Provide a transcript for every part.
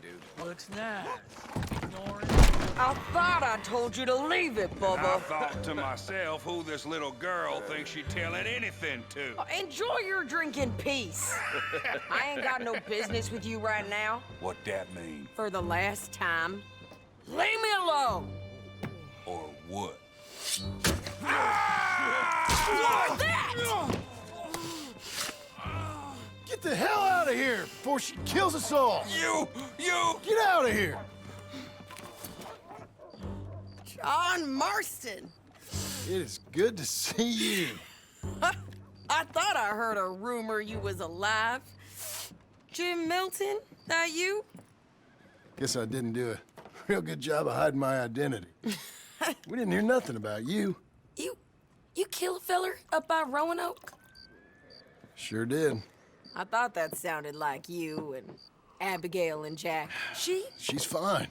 dude. Looks nice. Ignoring. I thought I told you to leave it, I Bubba. thought to myself who this little girl thinks she telling anything to. Enjoy your drink in peace. I ain't got no business with you right now. What that mean? For the last time, leave me alone. Or what? What's that? Get the hell out of here before she kills us all! You! Get out of here! John Marston. It is good to see you. I thought I heard a rumor you was alive. Jim Milton, that you? Guess I didn't do a real good job of hiding my identity. We didn't hear nothing about you. You kill a feller up by Roanoke? Sure did. I thought that sounded like you and Abigail and Jack. She's fine.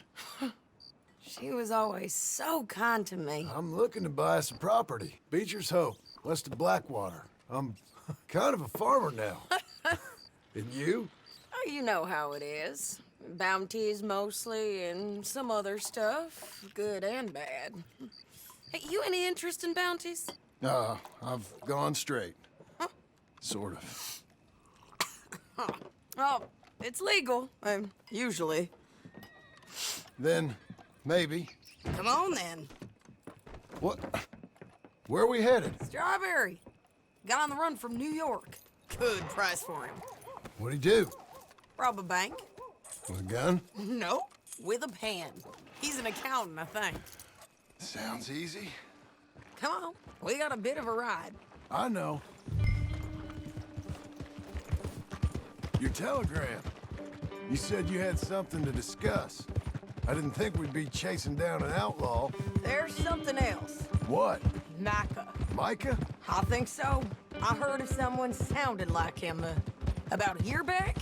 She was always so kind to me. I'm looking to buy some property. Beecher's Hope, west of Blackwater. I'm kind of a farmer now. And you? Oh, you know how it is. Bounties mostly, and some other stuff, good and bad. Hey, you any interest in bounties? I've gone straight. Sort of. Oh, it's legal, usually. Then, maybe. Come on, then. What? Where are we headed? Strawberry. Got on the run from New York. Good price for him. What'd he do? Rob a bank? With a gun? No, with a pen. He's an accountant, I think. Sounds easy. Come on, we got a bit of a ride. I know. Your telegram. You said you had something to discuss. I didn't think we'd be chasing down an outlaw. There's something else. What? Micah. Micah? I think so. I heard of someone sounded like him about a year back.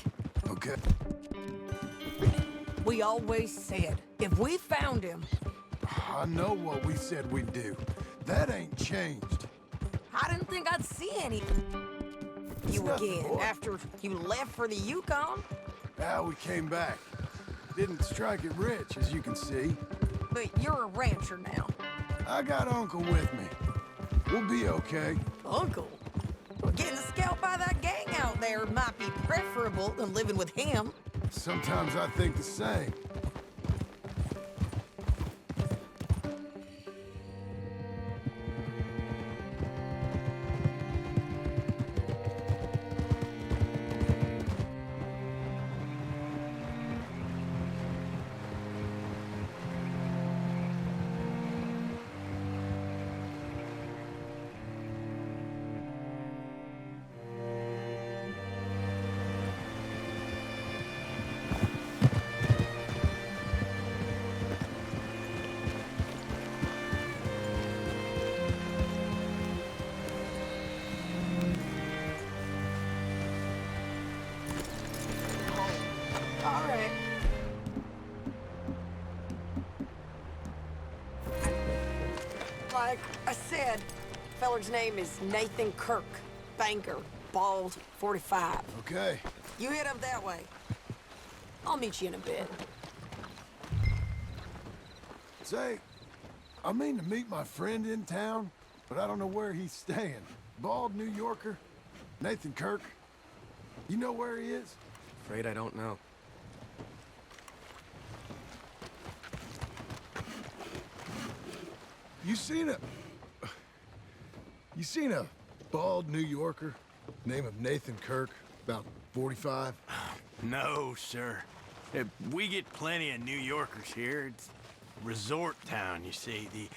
Okay. We always said, if we found him... I know what we said we'd do. That ain't changed. I didn't think I'd see any... You Nothing, again, boy. after you left for the Yukon? Now we came back. Didn't strike it rich, as you can see. But you're a rancher now. I got Uncle with me. We'll be okay. Uncle? Well, getting scalped by that gang out there might be preferable than living with him. Sometimes I think the same. All right. Like I said, feller's name is Nathan Kirk. Banker, bald, 45. Okay. You head up that way. I'll meet you in a bit. Say, I mean to meet my friend in town, but I don't know where he's staying. Bald New Yorker, Nathan Kirk. You know where he is? Afraid I don't know. You seen a bald New Yorker, name of Nathan Kirk, about 45? No, sir. We get plenty of New Yorkers here. It's resort town, you see. The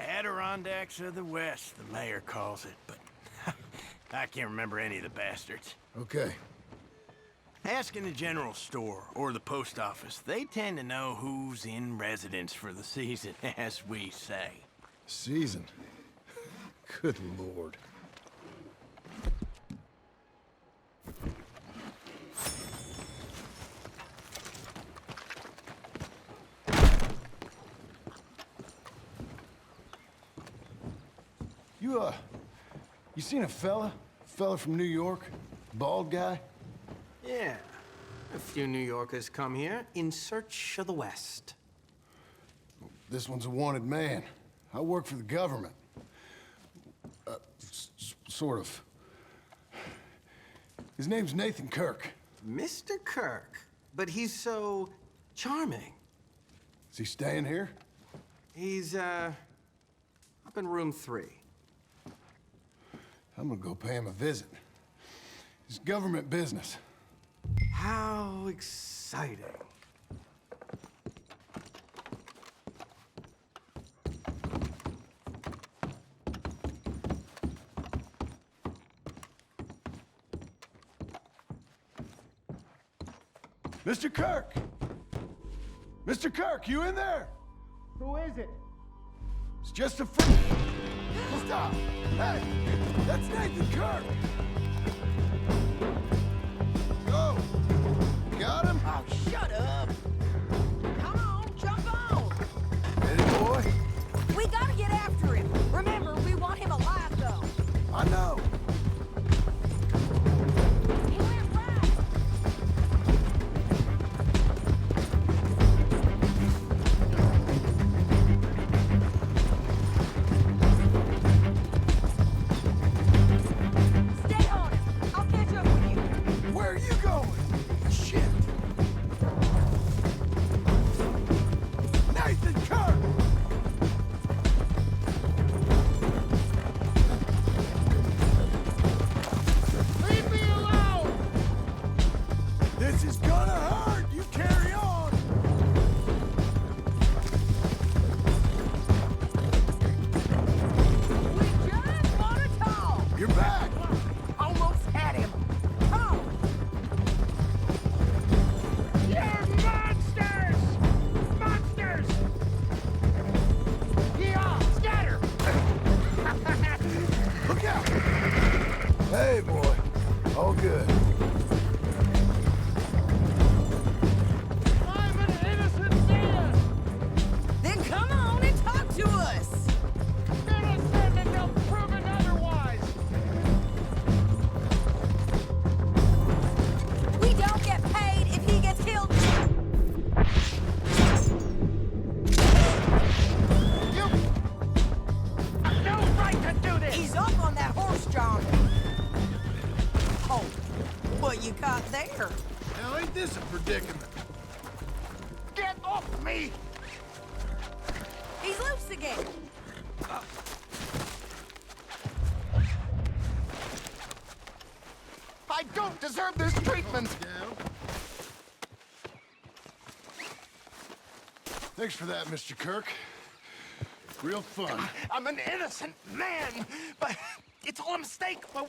Adirondacks of the West, the mayor calls it. But I can't remember any of the bastards. Okay. Ask in the general store or the post office. They tend to know who's in residence for the season, as we say. Season. Good Lord. You seen a fella? Fella from New York? Bald guy? Yeah. A few New Yorkers come here in search of the West. This one's a wanted man. I work for the government. Sort of. His name's Nathan Kirk. Mr. Kirk? But he's so charming. Is he staying here? He's, up in room 3. I'm gonna go pay him a visit. It's government business. How exciting. Mr. Kirk! Mr. Kirk, you in there? Who is it? It's just a friend. Stop! Hey! That's Nathan Kirk! Go! Got him? Oh, shut up. Come on, jump on. Ready, boy? We gotta get after him. Remember, we want him alive, though. I know. He went right. Stay on him. I'll catch up with you. Where are you going? Shit! Nathan Kirk! Leave me alone! This is gonna hurt! You carry on! We just wanna talk. You're back! Almost had him. Come. You're monsters! Monsters! Yeah, scatter! Look out! Hey, boy. All good. I'm an innocent man! Then come on and talk to us. Innocent until proven otherwise! We don't get paid if he gets killed. You have no right to do this! He's up on that horse, John. Oh, what you got there? Now, ain't this a predicament? Get off me! He's loose again. I don't deserve this treatment! Thanks for that, Mr. Kirk. Real fun. I'm an innocent man, but it's all a mistake. My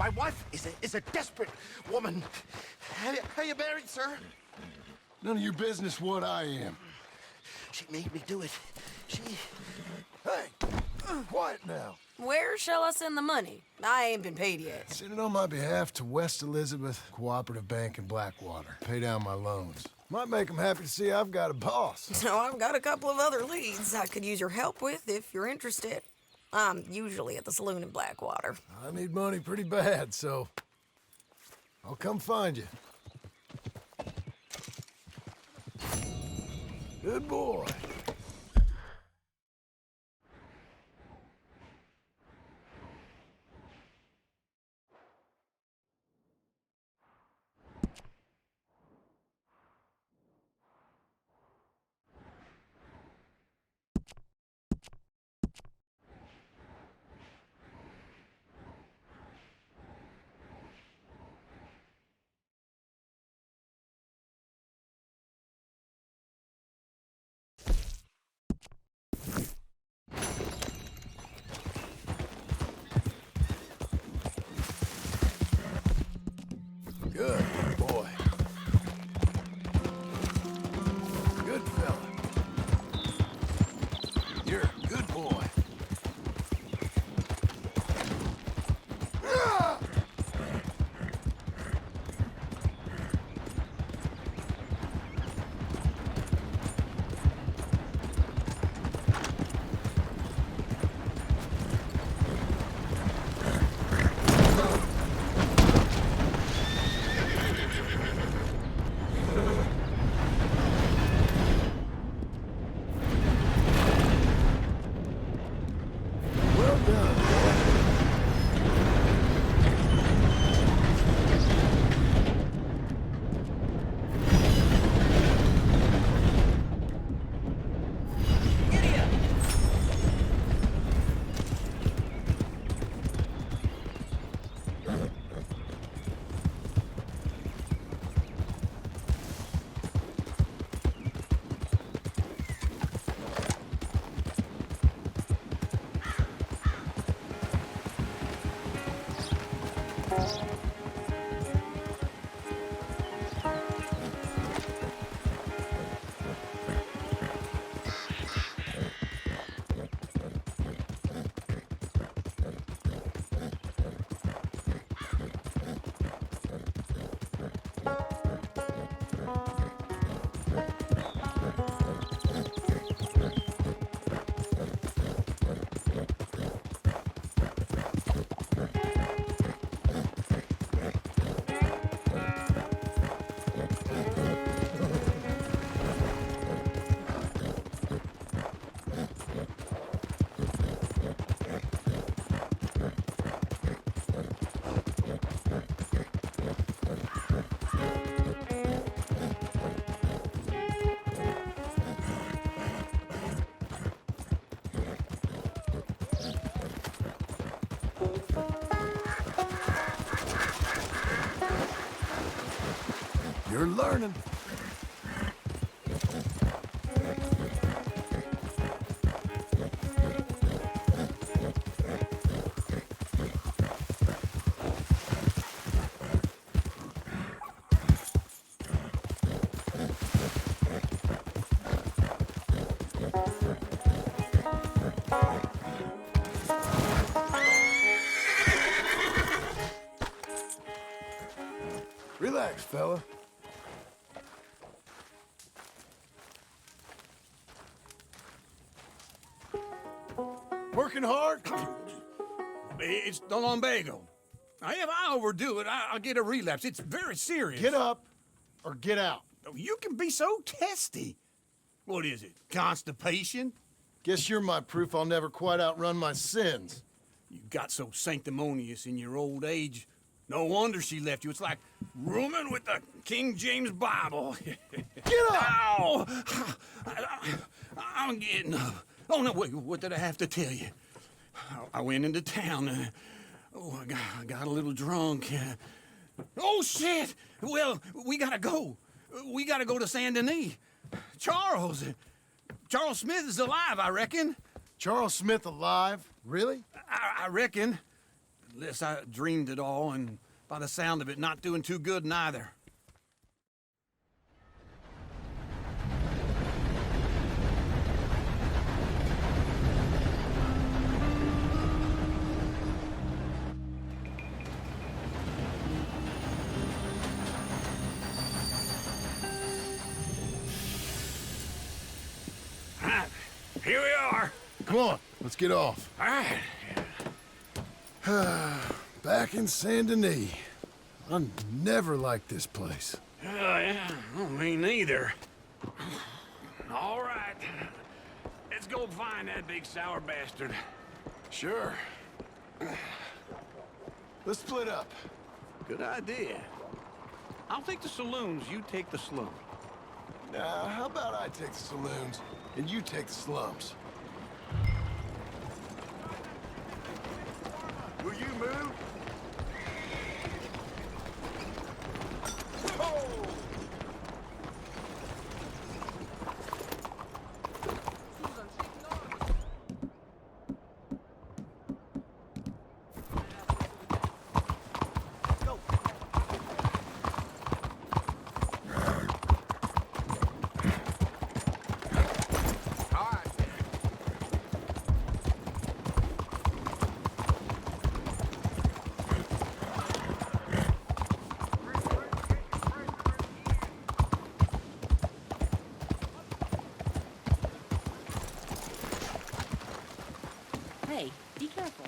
wife is a desperate woman. Are you married, sir? None of your business what I am. She made me do it. She... Hey, quiet now. Where shall I send the money? I ain't been paid yet. Send it on my behalf to West Elizabeth Cooperative Bank in Blackwater. Pay down my loans. Might make them happy to see I've got a boss. So I've got a couple of other leads I could use your help with if you're interested. I'm usually at the saloon in Blackwater. I need money pretty bad, so I'll come find you. Good boy. Good boy. Good fella. You're a good boy. Ah! You're learning. Relax, fella. Working hard? It's the lumbago. If I overdo it, I'll get a relapse. It's very serious. Get up or get out. You can be so testy. What is it, constipation? Guess you're my proof I'll never quite outrun my sins. You got so sanctimonious in your old age. No wonder she left you. It's like rooming with the King James Bible. Get up! Ow! I'm getting up. Oh, no, wait, what did I have to tell you? I went into town. I got a little drunk. Oh, shit! Well, we gotta go. We gotta go to Saint Denis. Charles Smith is alive, I reckon. Charles Smith alive? Really? I reckon. Unless I dreamed it all, and by the sound of it, not doing too good neither. Here we are. Come on, let's get off. All right. Back in Saint Denis. I never liked this place. Yeah, well, me neither. All right. Let's go find that big sour bastard. Sure. Let's split up. Good idea. I'll take the saloons, you take the slum. Now, how about I take the saloons and you take the slums? Will you move? Hey, be careful.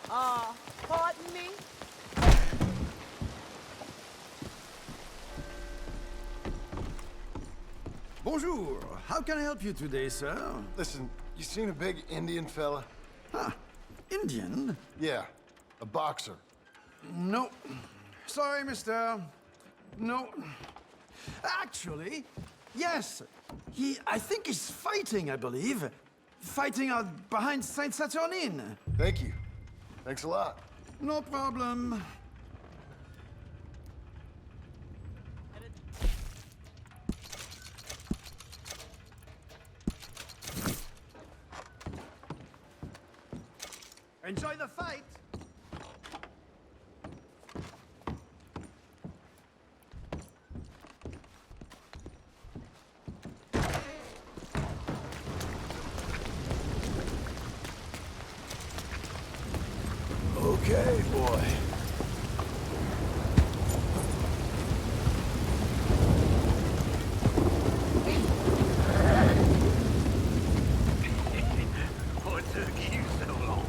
Pardon me? Bonjour. How can I help you today, sir? Listen, you seen a big Indian fella? Ah, Indian? Yeah, a boxer. No. Sorry, mister. No. Actually, yes. I think he's fighting, I believe. Fighting out behind Saint Saturnin. Thank you. Thanks a lot. No problem. Enjoy the fight. Okay, boy. What took you so long?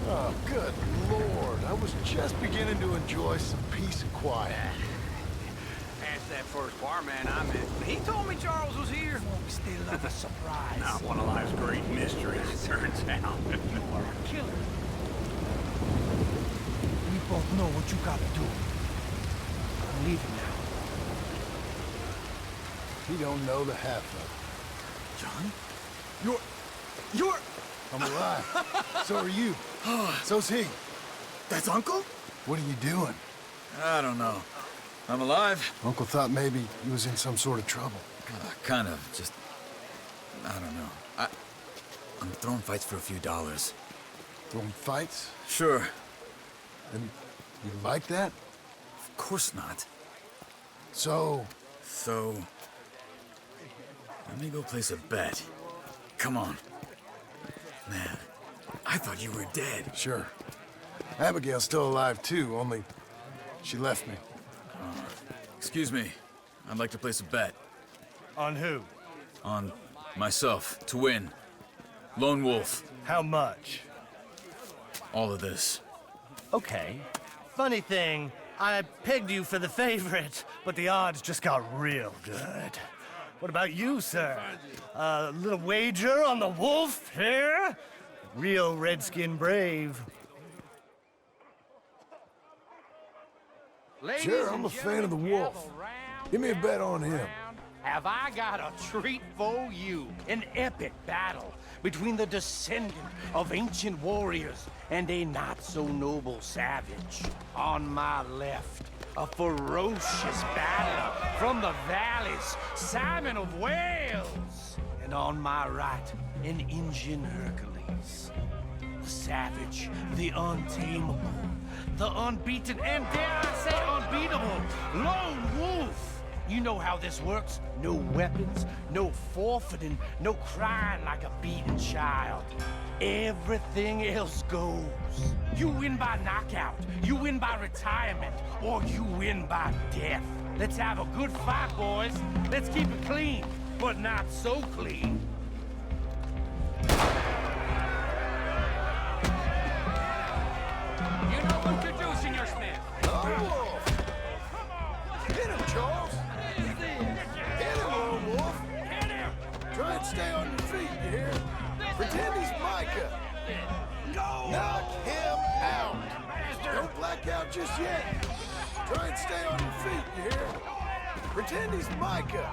Oh, good Lord. I was just beginning to enjoy some peace and quiet. Ask that first barman I met. He told me Charles was here. We still love a surprise. Not one of life's great mysteries, it turns out. You are a killer. We both know what you gotta do. I'm leaving now. He don't know the half of it. John? You're... I'm alive. So are you. So's he. That's Uncle? What are you doing? I don't know. I'm alive. Uncle thought maybe he was in some sort of trouble. Kind of. Just... I don't know. I'm throwing fights for a few dollars. Throwing fights? Sure. And you like that? Of course not. So, let me go place a bet. Come on. Man, I thought you were dead. sure. Abigail's still alive too, only she left me. Excuse me. I'd like to place a bet. On who? On myself, to win. Lone Wolf. How much? All of this. Okay. Funny thing, I pegged you for the favorite, but the odds just got real good. What about you, sir? A little wager on the wolf here? Real redskin brave. Sure, I'm a fan of the wolf. Give me a bet on him. Have I got a treat for you? An epic battle between the descendant of ancient warriors and a not-so-noble savage. On my left, a ferocious battler from the valleys, Simon of Wales. And on my right, an Indian Hercules. The savage, the untamable, the unbeaten, and dare I say unbeatable, Lone Wolf. You know how this works. No weapons, no forfeiting, no crying like a beaten child. Everything else goes. You win by knockout, you win by retirement, or you win by death. Let's have a good fight, boys. Let's keep it clean, but not so clean. You know what to do, Senor Smith. Oh! Hit him, Charles! Hit him, Lone Wolf! Try and stay on your feet, you hear? Pretend he's Micah! Knock him out! Don't black out just yet! Try and stay on your feet, you hear? Pretend he's Micah!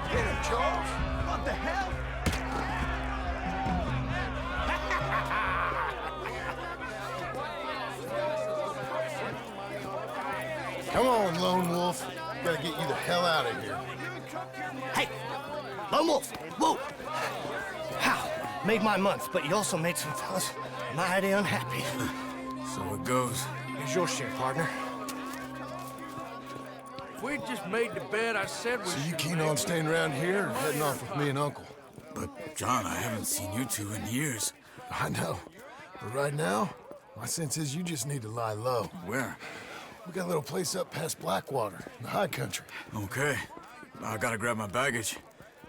Hit him, Charles! What the hell? Come on, Lone Wolf. Gotta get you the hell out of here. Hey! Lone Wolf! Whoa! How? Made my month, but you also made some fellas mighty unhappy. So it goes. Here's your share, partner. If we'd just made the bet I said we So you should keen make, on staying around here or heading off with me and Uncle? But, John, I haven't seen you two in years. I know. But right now, my sense is you just need to lie low. Where? We got a little place up past Blackwater, in the high country. Okay. I gotta grab my baggage.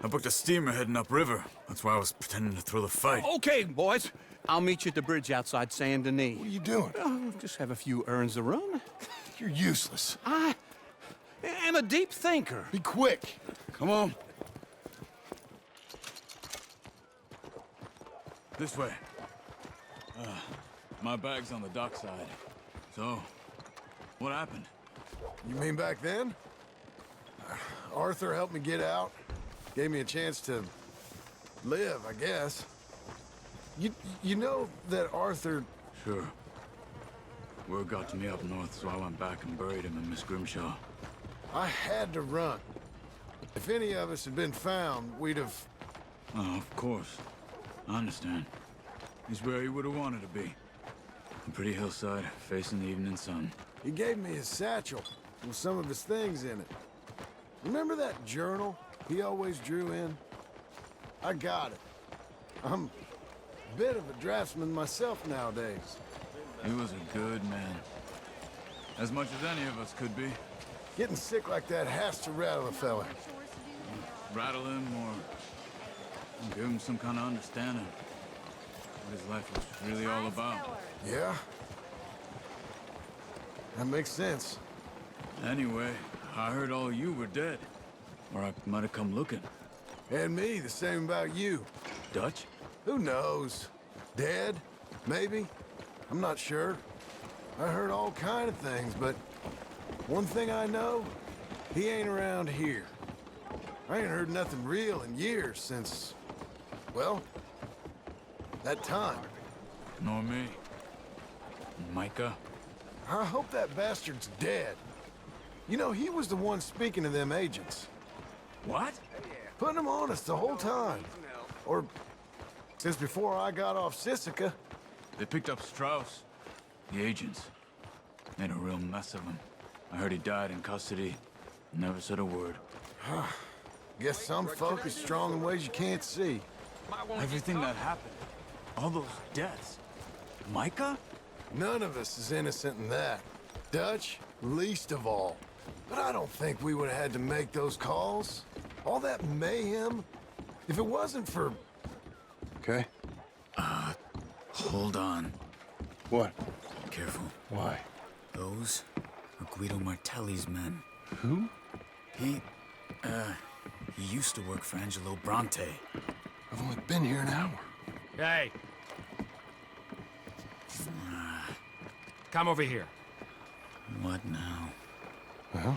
I booked a steamer heading upriver. That's why I was pretending to throw the fight. Okay, boys. I'll meet you at the bridge outside Saint Denis. What are you doing? Oh, just have a few errands to run. You're useless. I am a deep thinker. Be quick. Come on. This way. My bag's on the dockside. So, what happened? You mean back then? Arthur helped me get out. Gave me a chance to live, I guess. You know that Arthur... Sure. Word got to me up north, so I went back and buried him in Miss Grimshaw. I had to run. If any of us had been found, we'd have... Oh, of course. I understand. He's where he would have wanted to be. A pretty hillside, facing the evening sun. He gave me his satchel with some of his things in it. Remember that journal he always drew in? I got it. I'm a bit of a draftsman myself nowadays. He was a good man. As much as any of us could be. Getting sick like that has to rattle a fella. Rattle him or give him some kind of understanding. What his life was really all about. Yeah? That makes sense. Anyway, I heard all you were dead. Or I might have come looking. And me, the same about you. Dutch? Who knows? Dead? Maybe? I'm not sure. I heard all kind of things, but one thing I know, he ain't around here. I ain't heard nothing real in years since, well, that time. Nor me. Micah? I hope that bastard's dead. You know, he was the one speaking to them agents. What? Putting them on us the whole time. Or since before I got off Sisika. They picked up Strauss. The agents. Made a real mess of him. I heard he died in custody. Never said a word. Guess some folk is strong in ways you can't see. Everything that happened. All those deaths. Micah? None of us is innocent in that. Dutch, least of all. But I don't think we would have had to make those calls. All that mayhem. If it wasn't for... Okay? Hold on. What? Careful. Why? Those are Guido Martelli's men. Who? He used to work for Angelo Bronte. I've only been here an hour. Hey. Come over here. What now? Well,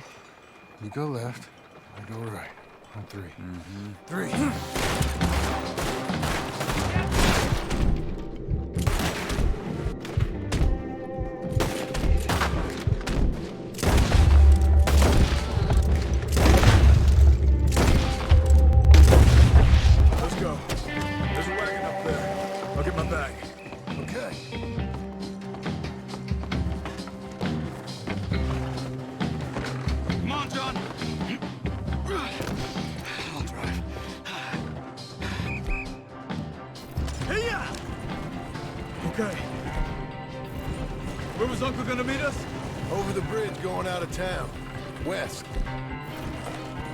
you go left, I go right. On three. Three. Let's go. There's a wagon up there. I'll get my bag. Okay. Come on, John. I'll drive. Hey-ya! Okay. Where was Uncle gonna meet us? Over the bridge going out of town. West.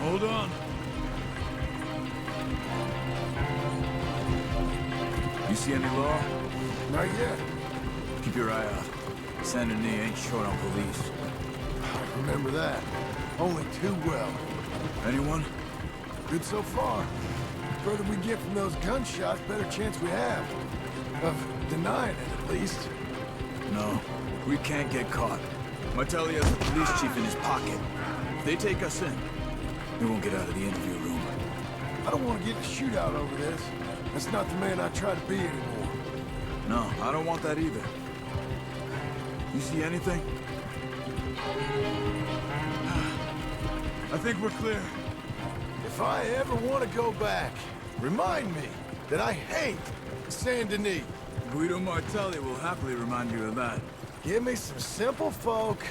Hold on. You see any law? Not yet. Keep your eye out. Saint Denis ain't short on police. I remember that. Only too well. Anyone? Good so far. The further we get from those gunshots, better chance we have. Of denying it, at least. No. We can't get caught. Martelli has the police chief in his pocket. If they take us in, we won't get out of the interview room. I don't want to get in a shootout over this. That's not the man I try to be anymore. No, I don't want that either. You see anything? I think we're clear. If I ever want to go back, remind me that I hate Saint Denis. Guido Martelli will happily remind you of that. Give me some simple folk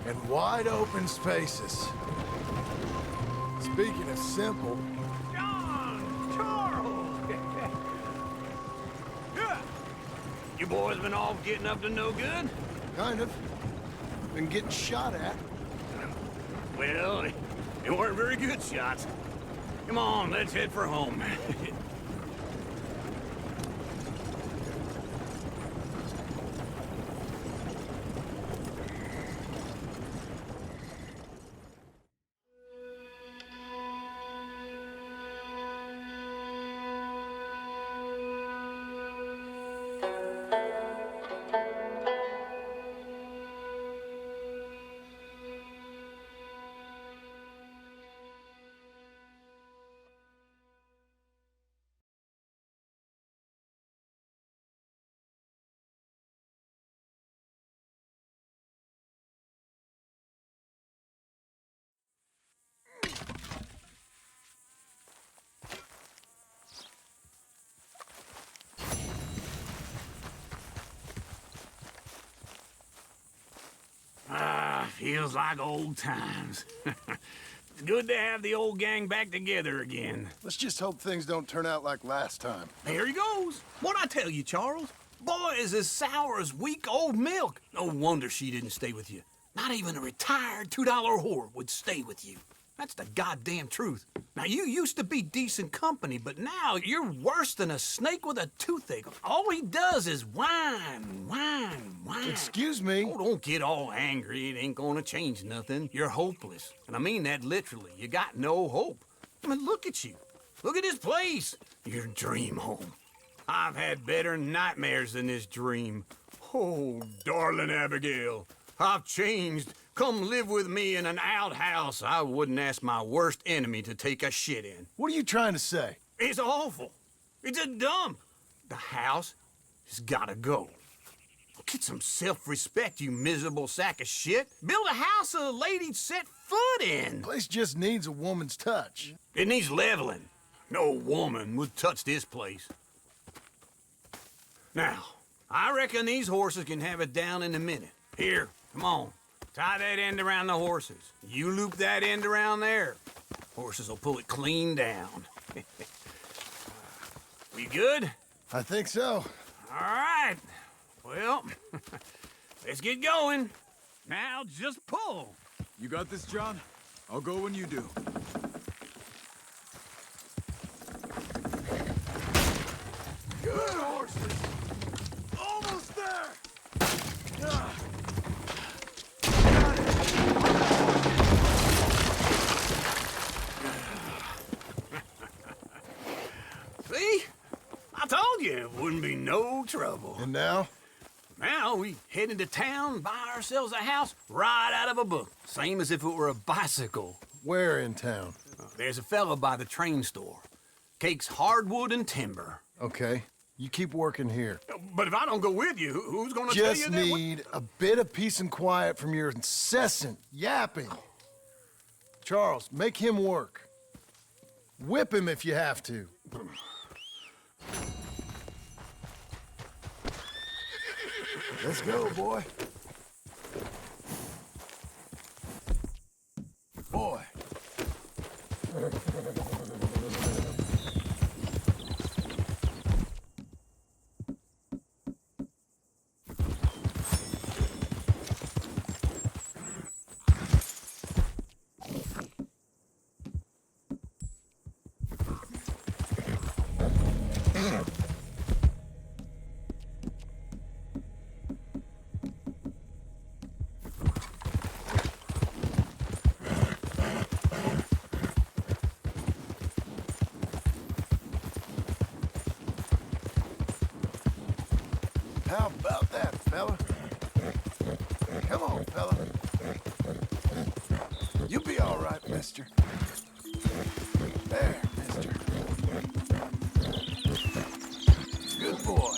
and wide open spaces. Speaking of simple, John! Charles! You boys been all getting up to no good? kind of. Been getting shot at. Well, they weren't very good shots. Come on, let's head for home. Feels like old times. It's good to have the old gang back together again. Let's just hope things don't turn out like last time. There he goes. What'd I tell you, Charles? Boy is as sour as weak old milk. No wonder she didn't stay with you. Not even a retired $2 whore would stay with you. That's the goddamn truth. Now, you used to be decent company, but now you're worse than a snake with a toothache. All he does is whine, whine, whine. Excuse me? Oh, don't get all angry. It ain't gonna change nothing. You're hopeless. And I mean that literally. You got no hope. I mean, look at you. Look at this place. Your dream home. I've had better nightmares than this dream. Oh, darling Abigail, I've changed. Come live with me in an outhouse I wouldn't ask my worst enemy to take a shit in. What are you trying to say? It's awful. It's a dump. The house has gotta go. get some self-respect, you miserable sack of shit. Build a house a lady'd set foot in. Place just needs a woman's touch. It needs leveling. No woman would touch this place. Now, I reckon these horses can have it down in a minute. Here, come on. Tie that end around the horses. You loop that end around there. Horses will pull it clean down. We good? I think so. All right. Well, let's get going. Now just pull. You got this, John? I'll go when you do. Good horses. Almost there. See? I told you it wouldn't be no trouble. And now? Now we head into town, buy ourselves a house right out of a book. Same as if it were a bicycle. Where in town? There's a fella by the train store. Cakes hardwood and timber. Okay. You keep working here. But if I don't go with you, who's gonna tell you Just that? need a bit of peace and quiet from your incessant yapping. Charles, make him work. Whip him if you have to. Let's go, boy. Boy. How about that, fella? Come on, fella. You'll be all right, mister. There, mister. Good boy.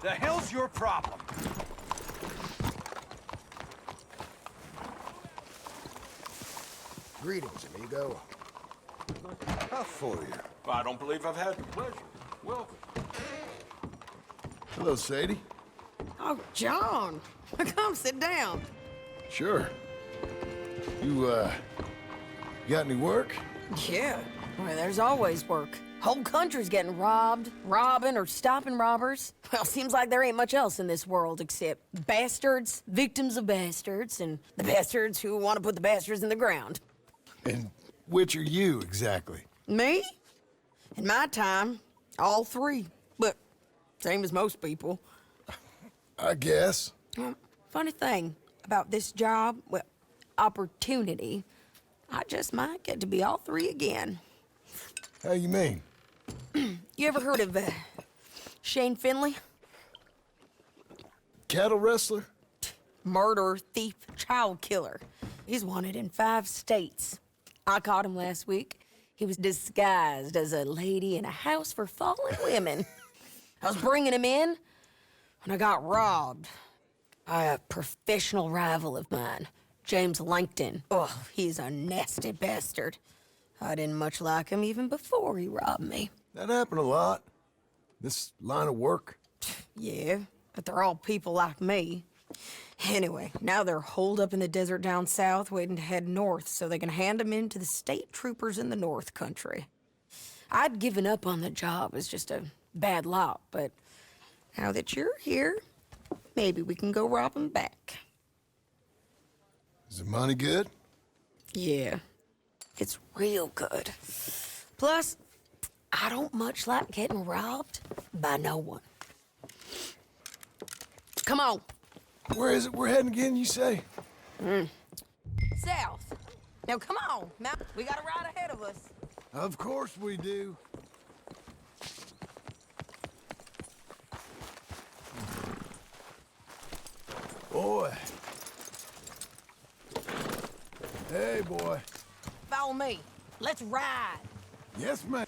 The hell's your problem? Greetings, amigo. How for you? I don't believe I've had the pleasure. Welcome. Hello, Sadie. Oh, John. Come sit down. Sure. You got any work? Yeah. Well, there's always work. Whole country's getting robbed, robbing, or stopping robbers. Well, seems like there ain't much else in this world except bastards, victims of bastards, and the bastards who want to put the bastards in the ground. And which are you, exactly? Me? In my time, all three. But same as most people. I guess. Well, funny thing about this job, well, opportunity, I just might get to be all three again. How you mean? You ever heard of Shane Finley? Cattle wrestler? Murderer, thief, child killer. He's wanted in 5 states. I caught him last week. He was disguised as a lady in a house for fallen women. I was bringing him in when I got robbed by a professional rival of mine, James Langton. Oh, he's a nasty bastard. I didn't much like him even before he robbed me. That happened a lot. This line of work. Yeah, but they're all people like me. Anyway, now they're holed up in the desert down south, waiting to head north so they can hand them in to the state troopers in the north country. I'd given up on the job as just a bad lot, but now that you're here, maybe we can go rob them back. Is the money good? Yeah, it's real good. Plus, I don't much like getting robbed by no one. Come on. Where is it we're heading again, you say? South. Now, come on. Now, we got a ride ahead of us. Of course we do. Boy. Hey, boy. Follow me. Let's ride. Yes, ma'am.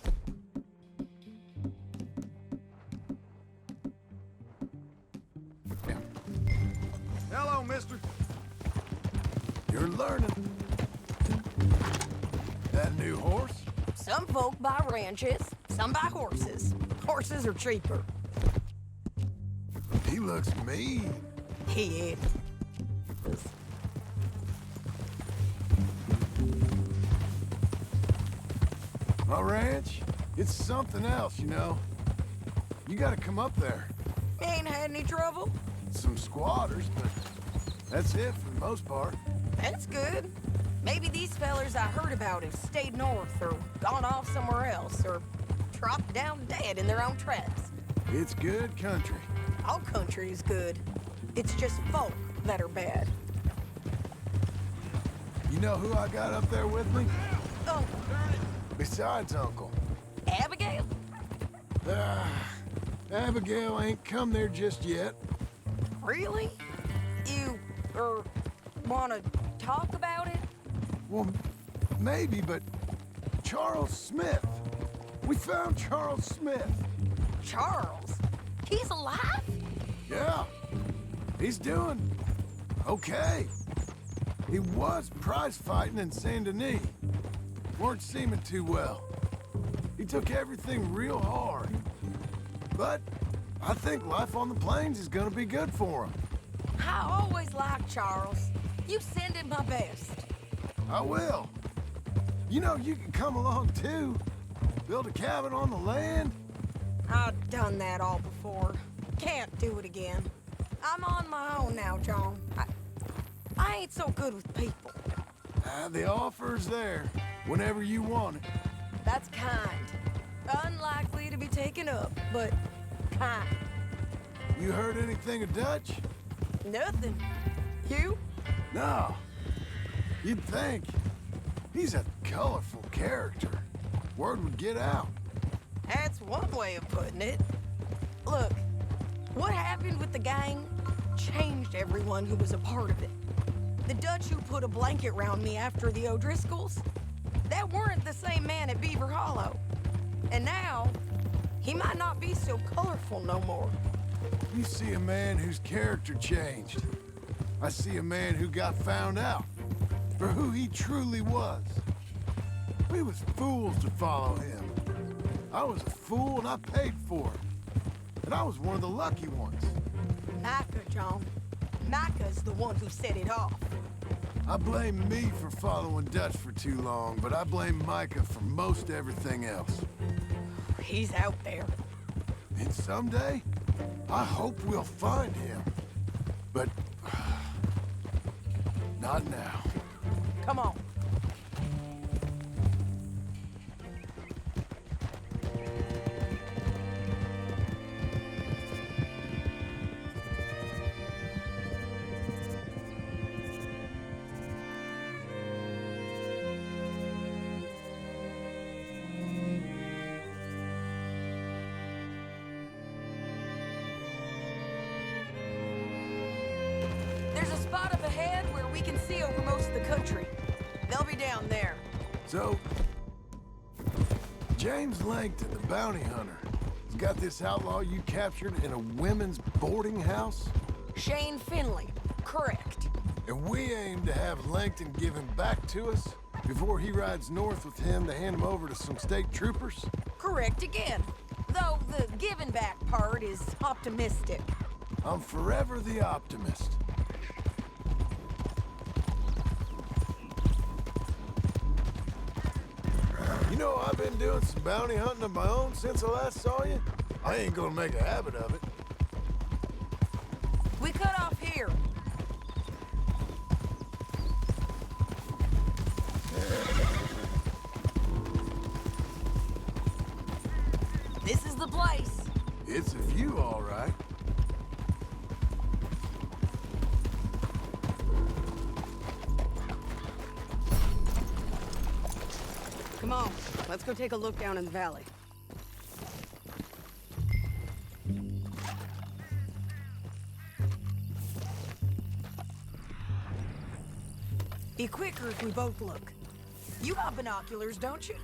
Hello, mister. You're learning. That new horse? Some folk buy ranches, some buy horses. Horses are cheaper. He looks mean. He is. My ranch, it's something else, you know. You gotta come up there. Ain't had any trouble? Some squatters, but that's it for the most part. That's good. Maybe these fellers I heard about have stayed north or gone off somewhere else or dropped down dead in their own traps. It's good country. All country is good. It's just folk that are bad. You know who I got up there with me? Uncle. Besides Uncle. Abigail? Abigail ain't come there just yet. Really? You, wanna talk about it? Well, maybe, but Charles Smith. We found Charles Smith. Charles? He's alive? Yeah. He's doing okay. He was prize fighting in Saint Denis. Weren't seeming too well. He took everything real hard. But I think life on the plains is gonna be good for him. I always liked Charles. You send him my best. I will. You know, you can come along too. Build a cabin on the land. I've done that all before. Can't do it again. I'm on my own now, John. I ain't so good with people. The offer's there whenever you want it. That's kind. Unlikely to be taken up, but kind. You heard anything of Dutch? Nothing. You? No. You'd think. He's a colorful character. Word would get out. That's one way of putting it. Look, what happened with the gang changed everyone who was a part of it. The Dutch who put a blanket round me after the O'Driscolls, that weren't the same man at Beaver Hollow. And now, he might not be so colorful no more. You see a man whose character changed. I see a man who got found out for who he truly was. We was fools to follow him. I was a fool and I paid for it. And I was one of the lucky ones. Micah, John. Micah's the one who set it off. I blame me for following Dutch for too long, but I blame Micah for most everything else. He's out there. And someday, I hope we'll find him. But not now. Come on. There's a spot up ahead where we can see over most of the country. They'll be down there. So, James Langton, the bounty hunter, has got this outlaw you captured in a women's boarding house? Shane Finley, correct. And we aim to have Langton give him back to us before he rides north with him to hand him over to some state troopers? Correct again. Though the giving back part is optimistic. I'm forever the optimist. You know, I've been doing some bounty hunting of my own since I last saw you. I ain't gonna make a habit of it. We cut off here. It's a view, all right. Come on, let's go take a look down in the valley. Be quicker if we both look. You got binoculars, don't you?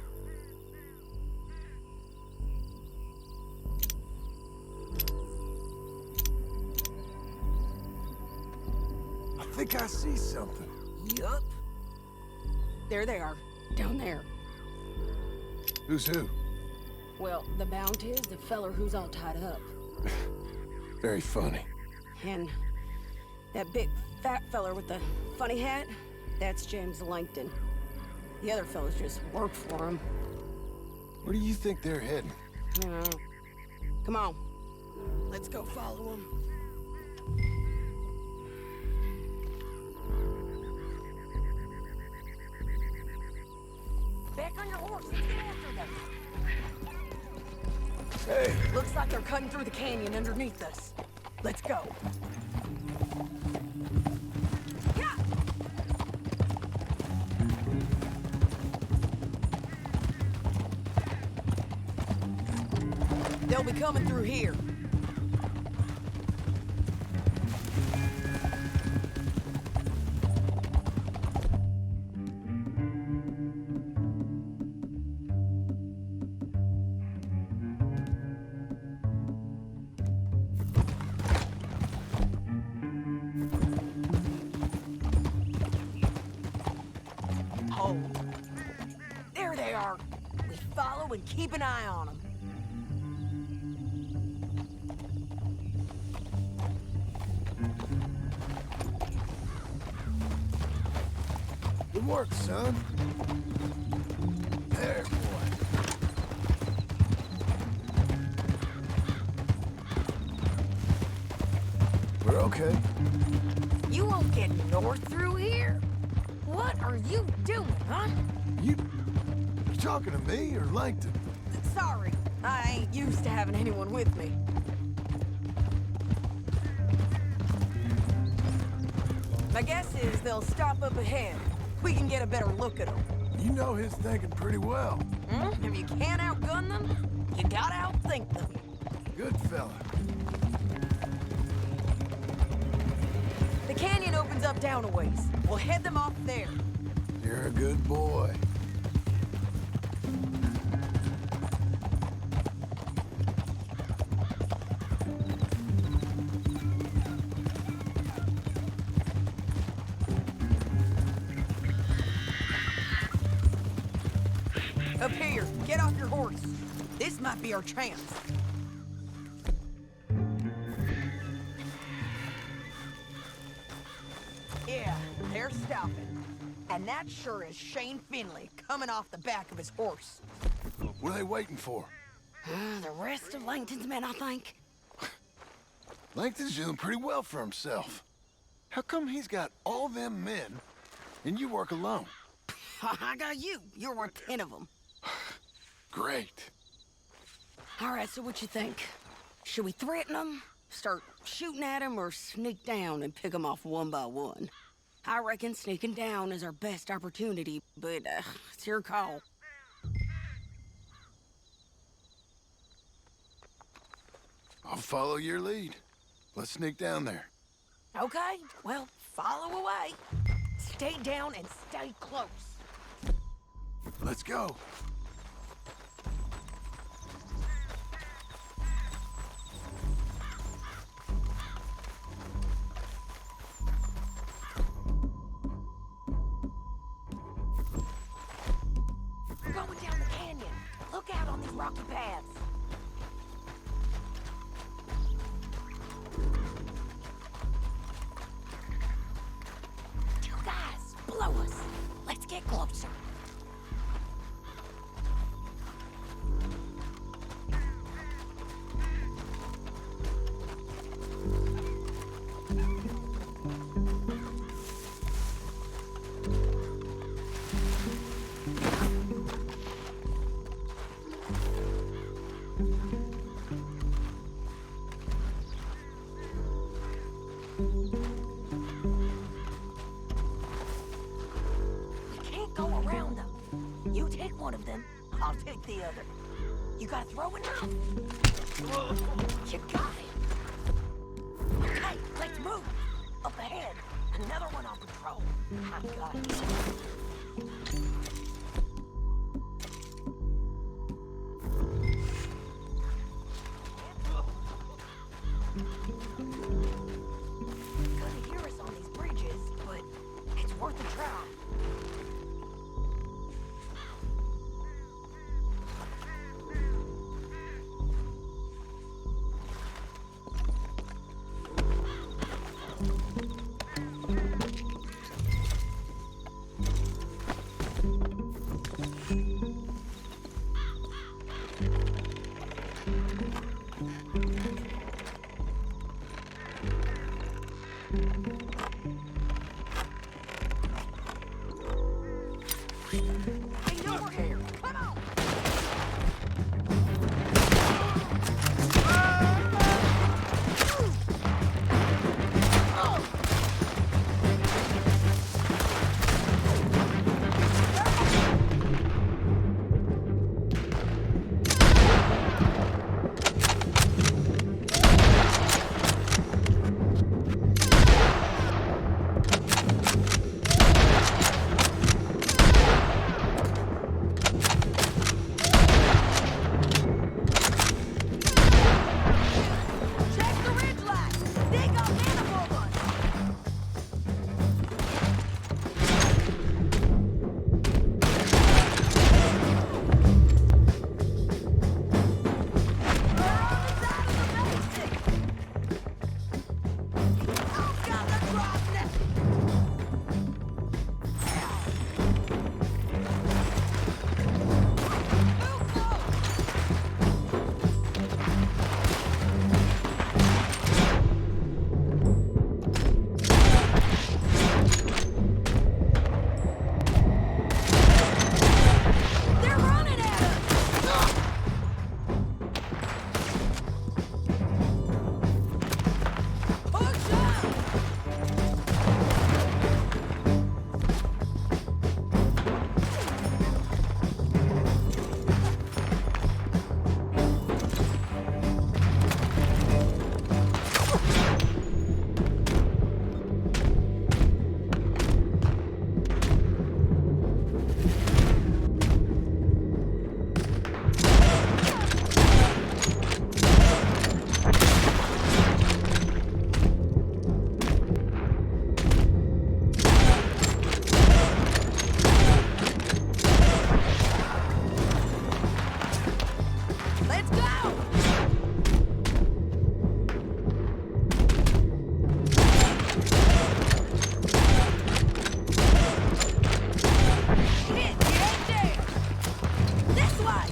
I think I see something. Yup. There they are, down there. Who's who? Well, the Mount is the feller who's all tied up. Very funny. And that big fat feller with the funny hat, that's James Langton. The other fellas just work for him. Where do you think they're heading? Come on, let's go follow them. Back on your horse, let's get after them. Hey! Looks like they're cutting through the canyon underneath us. Let's go. Yeah. They'll be coming through here. Oh, there they are. We follow and keep an eye on them. Good work, son. There, boy. We're okay. You won't get north through here? What are you doing, huh? You talking to me or Langton? Sorry, I ain't used to having anyone with me. My guess is they'll stop up ahead. We can get a better look at them. You know his thinking pretty well. If you can't outgun them, you gotta outthink them. Good fella. The canyon opens up down a ways. We'll head them off there. You're a good boy. Up here, get off your horse. This might be our chance. Yeah, they're stopping. And that sure is Shane Finley coming off the back of his horse. What are they waiting for? The rest of Langton's men, I think. Langton's doing pretty well for himself. How come he's got all them men and you work alone? I got you. You're worth 10 of them. Great. All right, so what you think? Should we threaten them, start shooting at them, or sneak down and pick them off one by one? I reckon sneaking down is our best opportunity, but it's your call. I'll follow your lead. Let's sneak down there. Okay, well, follow away. Stay down and stay close. Let's go. We're going down the canyon. Look out on these rocky paths. Two guys, below us. Let's get closer. one of them, I'll take the other. You got a throwing knife? You got it. Okay, let's move. Up ahead, another one on patrol. I got it. Gonna hear us on these bridges, but it's worth a try. Hey, over here! Come on! Check the ridge line! They got manifold on it! They're running at us! Push up! Let's go! Shit, you ain't there! This way!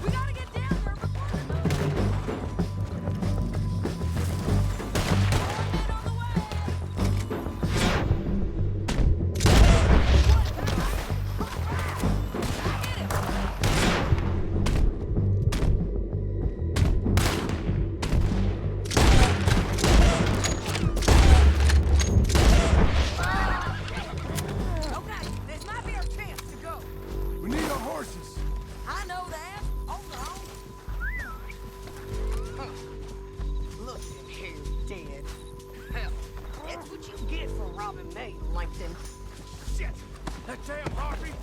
We gotta get down there before they move. On the way. Okay, this might be our chance to go. We need our horses. I know that. Hold on. Look at here, dead. Hell, that's what you get for robbing me, Langton. Shit! That damn Harvey!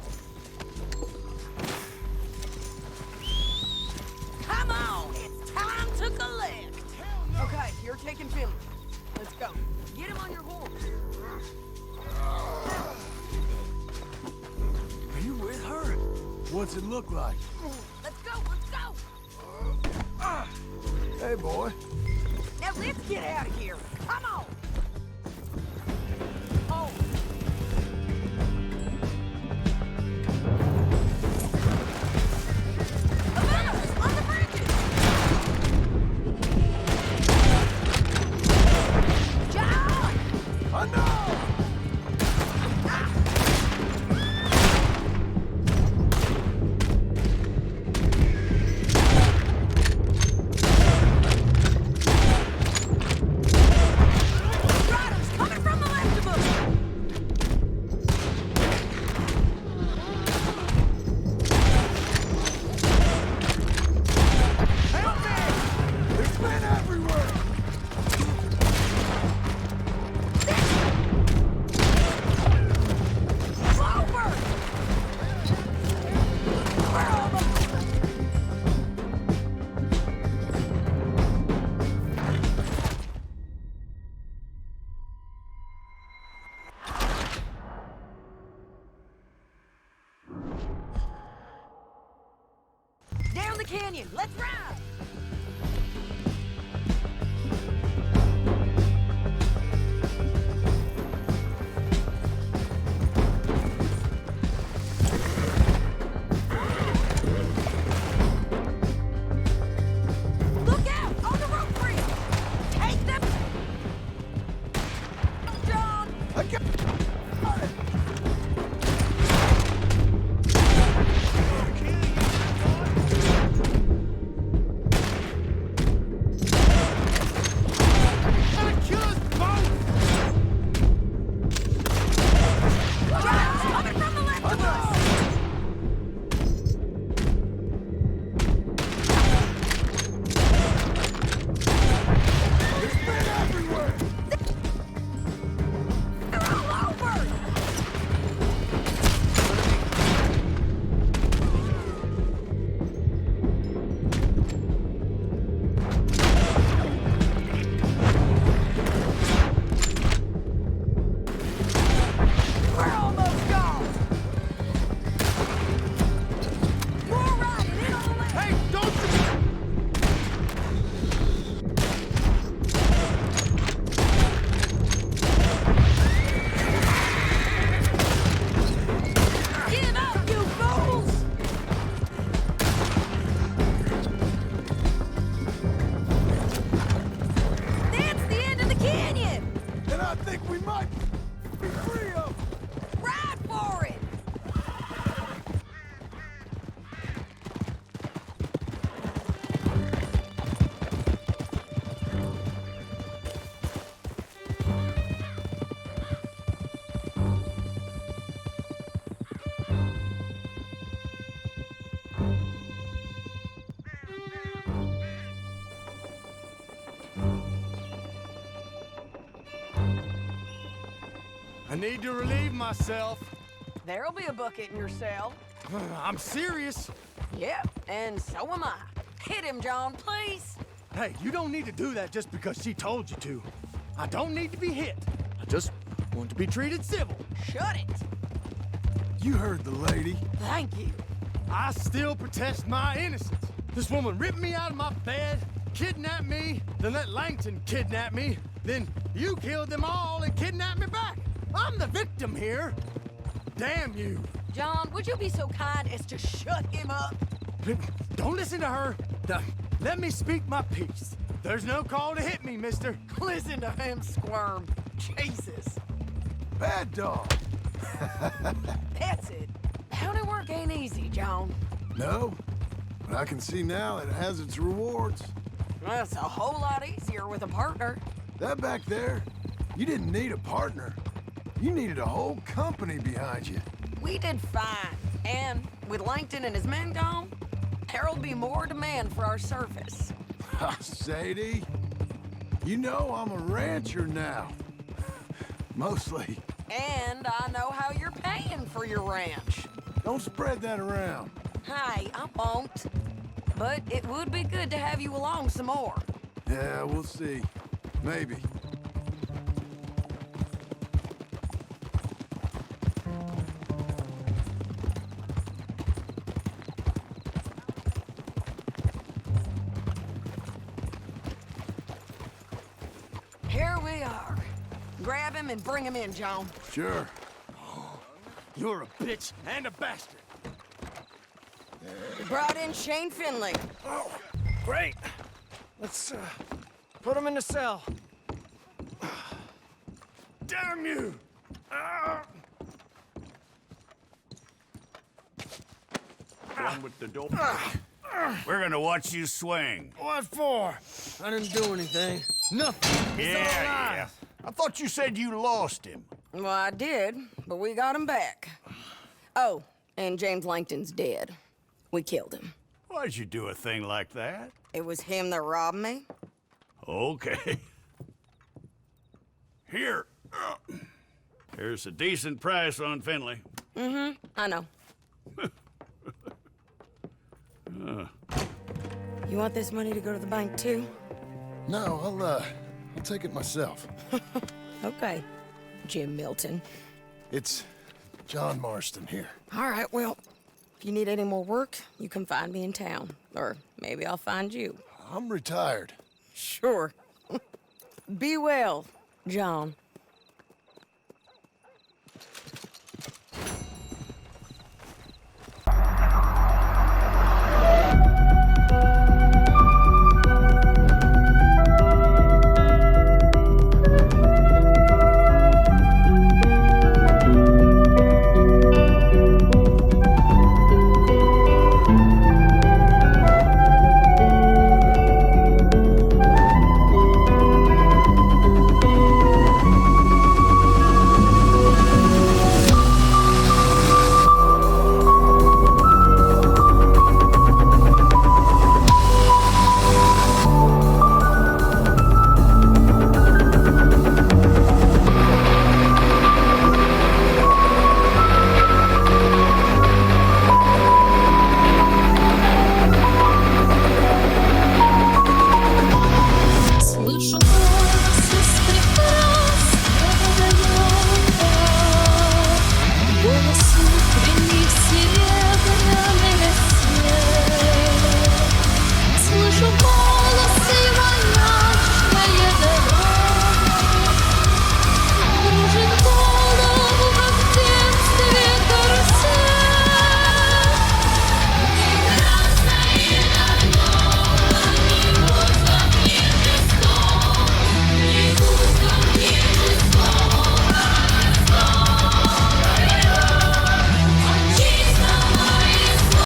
Come on, it's time to collect. Okay, you're taking Billy. Let's go. Get him on your horse. Are you with her? What's it look like? Let's go, let's go. Hey, boy. Now let's get out of here. Come on. Oh. Above us, on the bridges. Down the canyon, let's ride! Look out! On the rope bridge! Take them! John! I got it. I need to relieve myself. There'll be a bucket in your cell. I'm serious. Yep, and so am I. Hit him, John, please. Hey, you don't need to do that just because she told you to. I don't need to be hit. I just want to be treated civil. Shut it. You heard the lady. Thank you. I still protest my innocence. This woman ripped me out of my bed, kidnapped me, then let Langton kidnap me, then you killed them all and kidnapped me back. I'm the victim here. Damn you. John, would you be so kind as to shut him up? Don't listen to her. Let me speak my piece. There's no call to hit me, mister. Listen to him squirm. Jesus. Bad dog. That's it. Bounty work ain't easy, John. No, but I can see now it has its rewards. That's a whole lot easier with a partner. That back there, you didn't need a partner. You needed a whole company behind you. We did fine. And with Langton and his men gone, there'll be more demand for our service. Sadie, you know I'm a rancher now. Mostly. And I know how you're paying for your ranch. Don't spread that around. Hey, I won't. But it would be good to have you along some more. Yeah, we'll see. Maybe. Here we are. Grab him and bring him in, John. Sure. You're a bitch and a bastard. We brought in Shane Finley. Oh, great. Let's put him in the cell. Damn you! One with the dope. We're gonna watch you swing. What for? I didn't do anything. Nothing. He's all alive. I thought you said you lost him. Well, I did, but we got him back. Oh, and James Langton's dead. We killed him. Why'd you do a thing like that? It was him that robbed me. Okay. Here. Here's a decent price on Finley. Mm-hmm, I know. You want this money to go to the bank, too? No, I'll take it myself. Okay, Jim Milton. It's John Marston here. All right, well, If you need any more work, you can find me in town. Or maybe I'll find you. I'm retired. Sure. Be well, John.